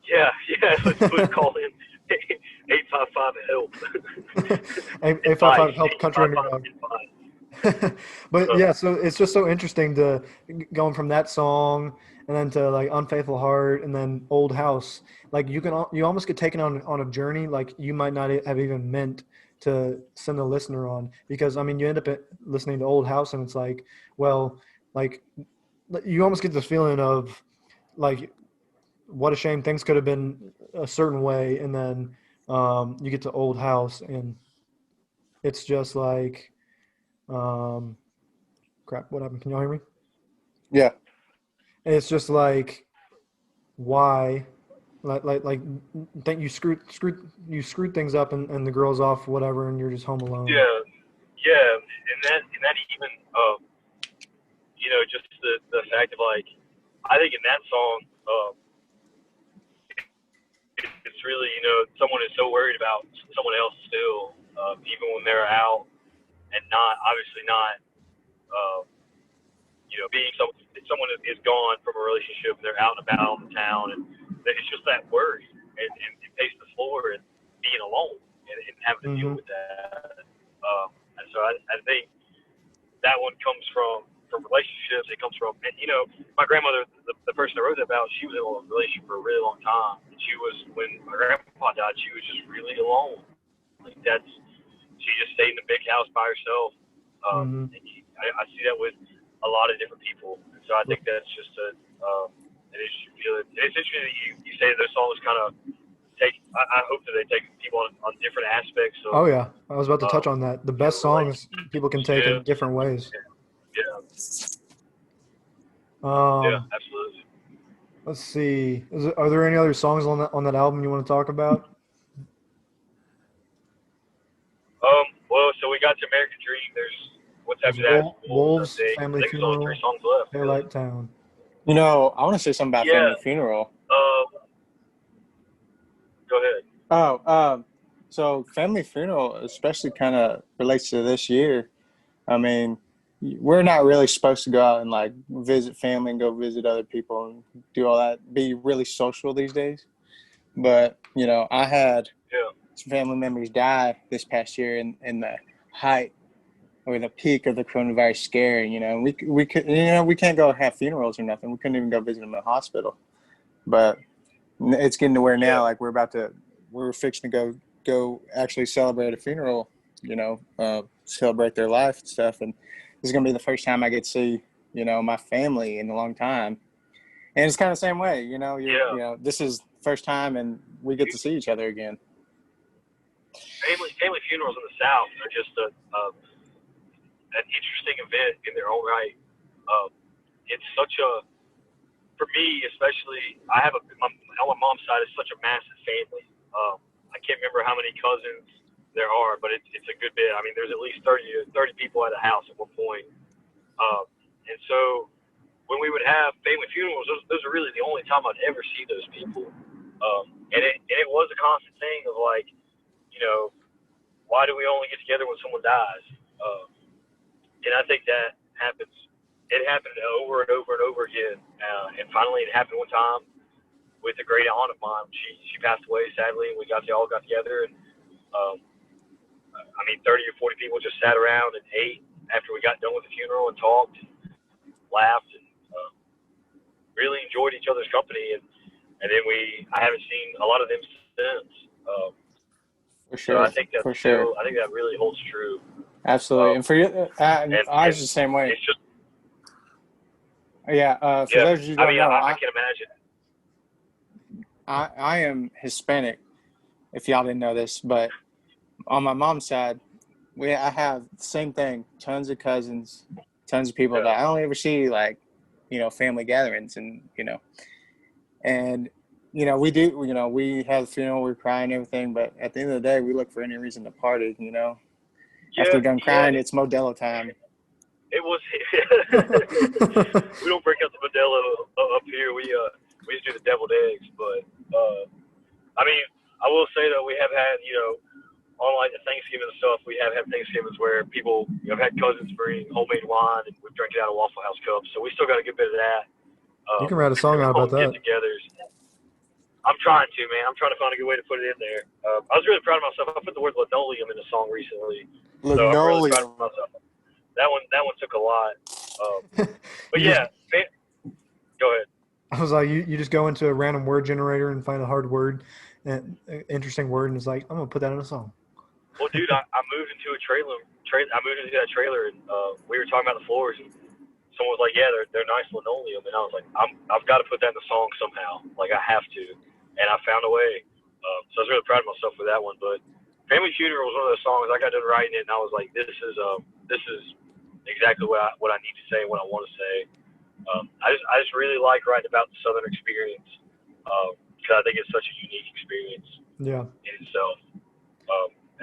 Yeah, yeah. Let's put call in 855 help. Advice 855 help country 855 underdog. advice. But yeah, so it's just so interesting to going from that song and then to like Unfaithful Heart and then Old House. Like you almost get taken on a journey like you might not have even meant to send a listener on because I mean you end up listening to Old House and it's like well like you almost get this feeling of like what a shame things could have been a certain way and then you get to Old House and it's just like um, crap. What happened? Can y'all hear me? Yeah. It's just like why, like think you screwed things up and the girl's off whatever and you're just home alone. Yeah, yeah, and that even just the fact of like I think in that song it's really someone is so worried about someone else still even when they're out and not obviously not uh, being someone is gone from a relationship and they're out and about in town and it's just that worry and pacing the floor and being alone and having to deal Hmm. with that. And so I think that one comes from relationships. It comes from, and my grandmother, the person I wrote that about, she was in a relationship for a really long time. And she was, when my grandpa died, she was just really alone. Like she just stayed in the big house by herself. Hmm. I see that with a lot of different people. And so I think that's just an issue. It's interesting that you say that those songs kind of take, I hope that they take people on different aspects Oh of, yeah, I was about to touch on that. The best songs people can take in relationships. different ways. Yeah, yeah, Um, absolutely. let's see. Are there any other songs on that album you want to talk about? Well, so we got to American Dream. There's what's There's after that? Wolves, I Wolves, think. I Family think there's only three Funeral, songs left, really. Daylight Town. I want to say something about Yeah. Family Funeral. Go ahead. Oh, so Family Funeral especially kind of relates to this year. I mean, we're not really supposed to go out and like visit family and go visit other people and do all that, be really social these days. But, you know, I had Yeah. some family members die this past year in the height or the peak of the coronavirus scare. You know, we could, you know, we can't go have funerals or nothing. We couldn't even go visit them in the hospital. But it's getting to where now, Yeah. like we're fixing to go actually celebrate a funeral. You know, celebrate their life and stuff. And this is gonna be the first time I get to see, you know, my family in a long time. And it's kind of the same way. You know, Yeah. you know, this is the first time, and we get to see each other again. Family funerals in the South are just an interesting event in their own right. Um, it's such a, for me especially, I have on my mom's side, it's such a massive family. I can't remember how many cousins there are, but it's a good bit. I mean, there's at least 30 people at a house at one point. And so when we would have family funerals, those are really the only time I'd ever see those people. And it was a constant thing of like, you know, why do we only get together when someone dies? And I think that happens. It happened over and over and over again. And finally, it happened one time with a great aunt of mine. She passed away sadly, and we all got together. And I mean, 30 or 40 people just sat around and ate after we got done with the funeral and talked, and laughed, and really enjoyed each other's company. And then I haven't seen a lot of them since. For So sure, I think that's for sure, I think that really holds true. absolutely. And for you, And I was the same way. it's just, Yeah. For yeah. those of you who I don't mean, know, I can imagine. I am Hispanic. If y'all didn't know this, but on my mom's side, I have the same thing. Tons of cousins, tons of people that I don't ever see, like, you know, family gatherings, and you know, we do. You know, we have the funeral, we cry and everything, but at the end of the day, we look for any reason to party. You know, after Yeah, we're done crying, it's Modelo time. it was. We don't break out the Modelo up here. We just do the deviled eggs. But I mean, I will say though, we have had, you know, on like the Thanksgiving and stuff, we have had Thanksgivings where people, you know, have had cousins bring homemade wine, and we've drank it out of Waffle House cups. So we still got a good bit of that. You can write a song out about that. Get-togethers. I'm trying to, man. I'm trying to find a good way to put it in there. I was really proud of myself. I put the word linoleum in the song recently, so I'm really proud of myself. That one took a lot. But yeah, man, go ahead. I was like, you just go into a random word generator and find a hard word, and interesting word, and it's like, I'm gonna put that in a song. Well, dude, I moved into a trailer. I moved into that trailer, and we were talking about the floors, and someone was like, "Yeah, they're nice linoleum," and I was like, "I've got to put that in the song somehow. Like, I have to," and I found a way. So I was really proud of myself for that one. But Family Funeral was one of those songs I got done writing it, and I was like, "This is exactly what I need to say and what I want to say." I just really like writing about the Southern experience because I think it's such a unique experience in itself.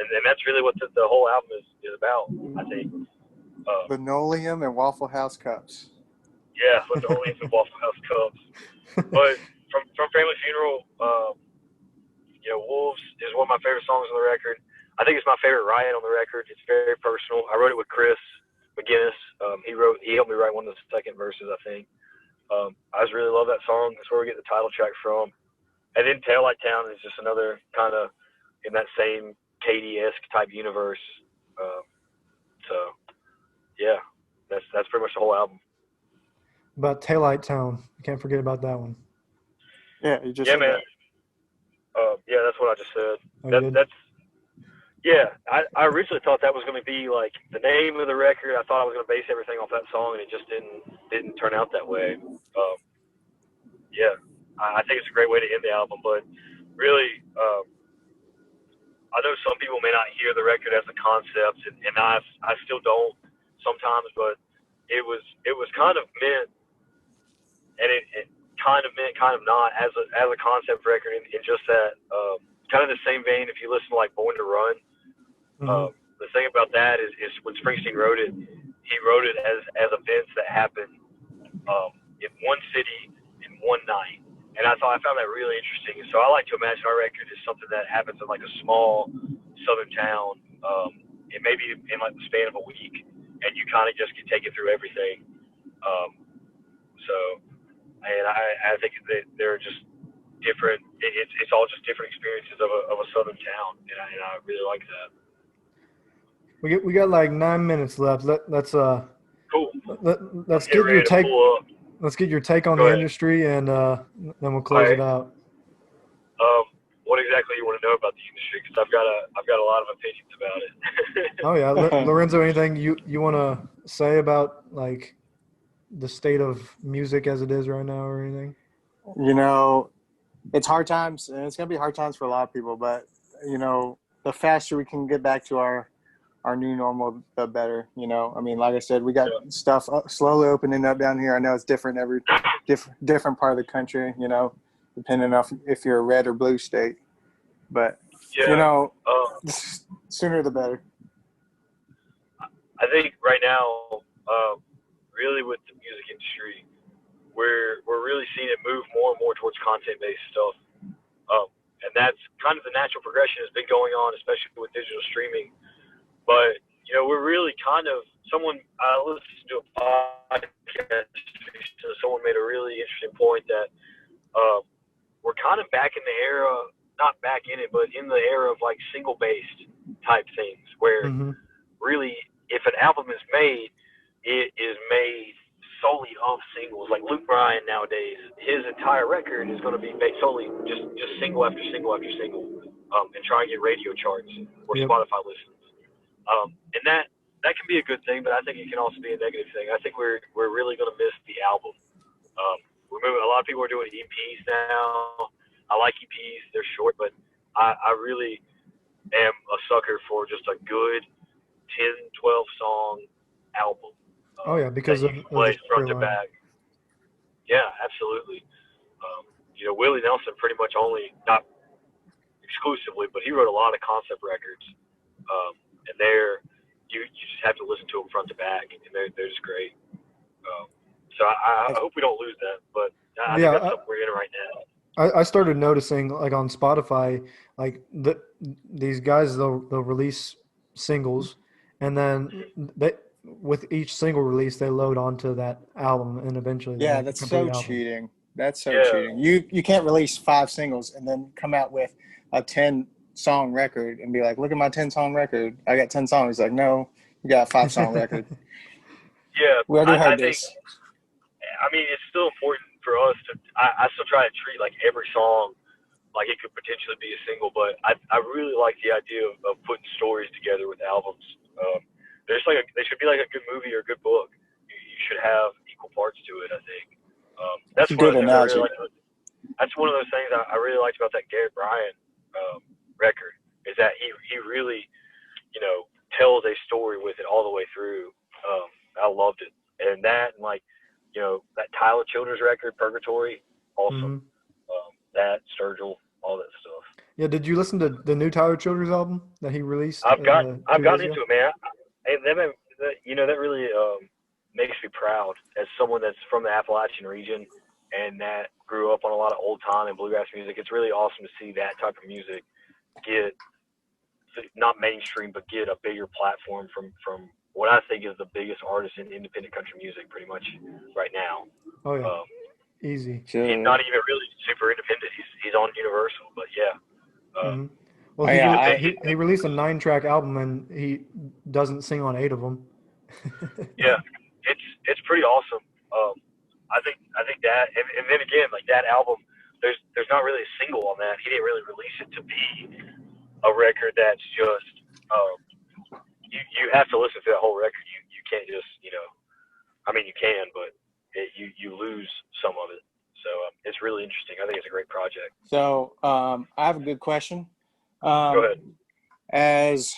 And that's really what the whole album is about, I think. Linoleum and Waffle House cups. Yeah, linoleum and Waffle House cups. But from Family Funeral, you know, Wolves is one of my favorite songs on the record. I think it's my favorite write on the record. It's very personal. I wrote it with Chris McGinnis. He helped me write one of the second verses, I think. I just really love that song. That's where we get the title track from. And then Taillight Town is just another kind of in that same Katie-esque type universe. So yeah, that's pretty much the whole album. About Taillight Town, you can't forget about that one. Yeah, you just said man. Yeah, that's what I just said. That's yeah. I originally thought that was going to be like the name of the record. I thought I was going to base everything off that song, and it just didn't turn out that way. Yeah, I think it's a great way to end the album, but really, I know some people may not hear the record as a concept, and I still don't sometimes, but it was kind of meant, and it kind of meant, kind of not, as a concept record, in just that kind of the same vein. If you listen to like Born to Run, the thing about that is when Springsteen wrote it, he wrote it as events that happened in one city in one night. And I found that really interesting. So I like to imagine our record is something that happens in like a small southern town, and maybe in like the span of a week. and you kind of just can take it through everything. So, and I think that they're just different. It's all just different experiences of a southern town, and I really like that. We got like 9 minutes left. Let's Cool. let's Get get your ready to take. pull up. Let's get your take on Go the ahead. industry, and then we'll close All right. it out. What exactly you want to know about the industry? Because I've got a lot of opinions about it. Oh yeah, Lorenzo, anything you want to say about like the state of music as it is right now, or anything? You know, it's hard times, and it's gonna be hard times for a lot of people. But you know, the faster we can get back to our new normal, the better. You know, I mean, like I said, we got stuff slowly opening up down here. I know it's different every different part of the country. You know, depending on if you're a red or blue state. But Yeah. you know, sooner the better. I think right now, really with the music industry, we're really seeing it move more and more towards content-based stuff, and that's kind of the natural progression has been going on, especially with digital streaming. But you know, we're really kind of I listened to a podcast. Someone made a really interesting point that we're kind of back in the era, not back in it, but in the era of like single-based type things, where really, if an album is made, it is made solely of singles. Like Luke Bryan nowadays, his entire record is going to be based solely just single after single after single, and try and get radio charts or Spotify listens. And that can be a good thing, but I think it can also be a negative thing. I think we're really going to miss the album. We're moving. A lot of people are doing EPs now. I like EPs; they're short, but I really am a sucker for just a good 10, 12 song album. Oh yeah, because that you can play front to back. Yeah, absolutely. You know, Willie Nelson pretty much only, not exclusively, but he wrote a lot of concept records, and you just have to listen to them front to back, and they're just great. So I hope we don't lose that, but I think that's something we're in right now. I started noticing like on Spotify, like these guys they'll release singles, and then with each single release they load onto that album, and eventually that's so album. cheating. That's so cheating. You can't release 5 singles and then come out with a 10-song record and be like, look at my 10-song record. I got 10 songs. Like, no, you got a 5-song record. Yeah, we already heard this. I mean, it's still important for us to. I still try to treat like every song like it could potentially be a single, but I really like the idea of putting stories together with albums. There's they should be like a good movie or a good book. You should have equal parts to it. I think that's one of the things I really like. That's one of those things I really liked about that Garrett Bryan record, is that he really, you know, tells a story with it all the way through. I loved it, and that, and like, you know, that Tyler Childers record, Purgatory, awesome. That Sturgill, all that stuff. Yeah, did you listen to the new Tyler Childers album that he released? I've gotten into it, man. You know, that really makes me proud as someone that's from the Appalachian region and that grew up on a lot of old time and bluegrass music. It's really awesome to see that type of music get, not mainstream, but get a bigger platform from what I think is the biggest artist in independent country music pretty much right now. Oh yeah, easy. He's not even really super independent. He's on Universal, but yeah. Well, he released a 9-track album and he doesn't sing on 8 of them. Yeah, it's pretty awesome. I think that, and then again, like that album, there's not really a single on that. He didn't really release it to be a record that's just you have to listen to that whole record. You can't just, you know, I mean you can, but you lose some of it. So it's really interesting. I think it's a great project. So I have a good question. Go ahead. As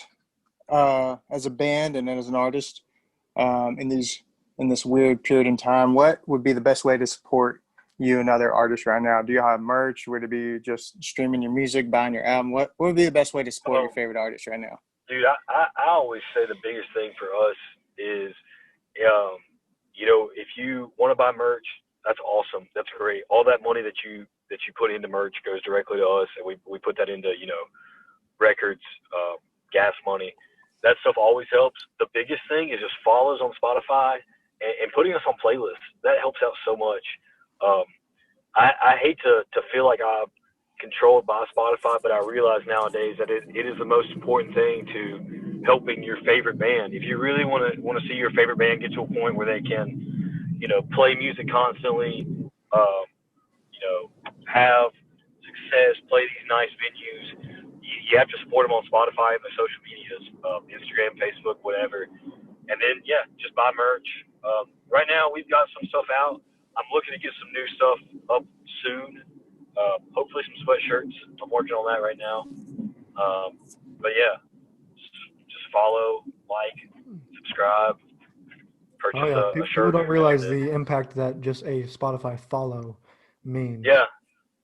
a band and as an artist, in this weird period in time, what would be the best way to support you and other artists right now? Do you have merch? Would it be just streaming your music, buying your album? What would be the best way to support your favorite artist right now? Dude, I always say the biggest thing for us is, you know, if you want to buy merch, that's awesome. That's great. All that money that you put into merch goes directly to us, and we put that into, you know, records, gas money. that stuff always helps. The biggest thing is just follows on Spotify and putting us on playlists. That helps out so much. I hate to feel like I'm controlled by Spotify, but I realize nowadays that it is the most important thing to helping your favorite band. If you really want to see your favorite band get to a point where they can, play music constantly, have success, play these nice venues, you have to support them on Spotify and the social medias, Instagram, Facebook, whatever. And then, just buy merch. Right now, we've got some stuff out. I'm looking to get some new stuff up soon. Hopefully some sweatshirts. I'm working on that right now. But yeah, just follow, like, subscribe, purchase Oh yeah, a people shirt. don't realize the impact that just a Spotify follow means. Yeah,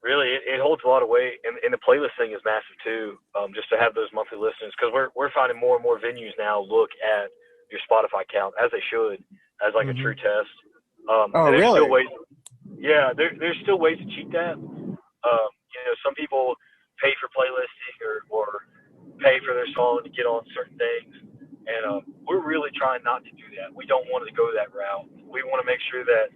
really, it holds a lot of weight, and the playlist thing is massive too. Just to have those monthly listeners, because we're finding more and more venues now look at your Spotify count, as they should, as like a true test. Oh, and there's really? Still ways, there's still ways to cheat that. Some people pay for playlisting or pay for their song to get on certain things, and we're really trying not to do that. We don't want to go that route. We want to make sure that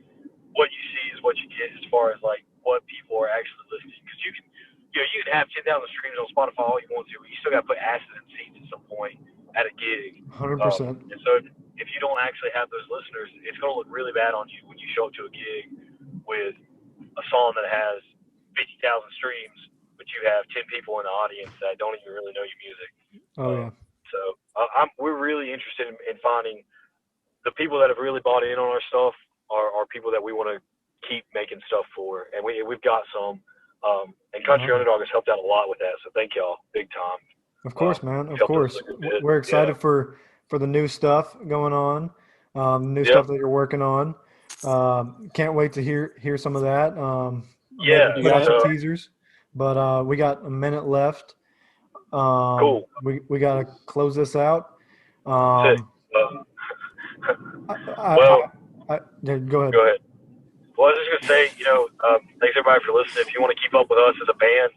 what you see is what you get as far as like what people are actually listening. Because you can have 10,000 streams on Spotify all you want to, but you still got to put asses in seats at some point at a gig. 100%. And so if you don't actually have those listeners, it's going to look really bad on you when you show up to a gig with a song that has 50,000 streams, but you have 10 people in the audience that don't even really know your music. Oh yeah. So we're really interested in finding the people that have really bought in on our stuff are people that we want to keep making stuff for, and we've got some. And Country Underdog has helped out a lot with that, so thank y'all big time. Of course, man. Of helped us course. a good bit. We're excited for the new stuff going on, new stuff that you're working on. Can't wait to hear some of that. Maybe put out some teasers, but we got a minute left. Cool. We got to close this out. Go ahead. Go ahead. Well, I was just going to say, thanks everybody for listening. If you want to keep up with us as a band,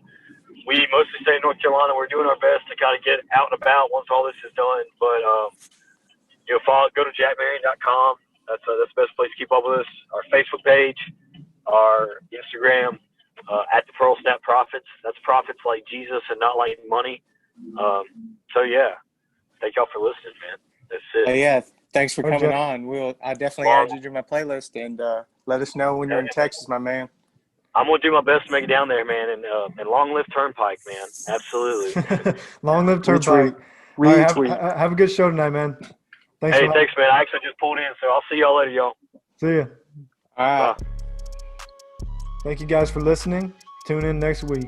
we mostly stay in North Carolina. We're doing our best to kind of get out and about once all this is done. But, go to jackmarion.com. That's the best place to keep up with us. Our Facebook page, our Instagram, at the Pearl Snap Profits. That's profits like Jesus and not like money. Thank y'all for listening, man. That's it. Thanks for coming on. I definitely add you to my playlist, and let us know when you're in Texas, my man. I'm gonna do my best to make it down there, man, and long live Turnpike, man. Absolutely. Long live Turnpike. Right, have a good show tonight, man. Thanks, man. I actually just pulled in, so I'll see y'all later, y'all. See ya. All right. Thank you guys for listening. Tune in next week.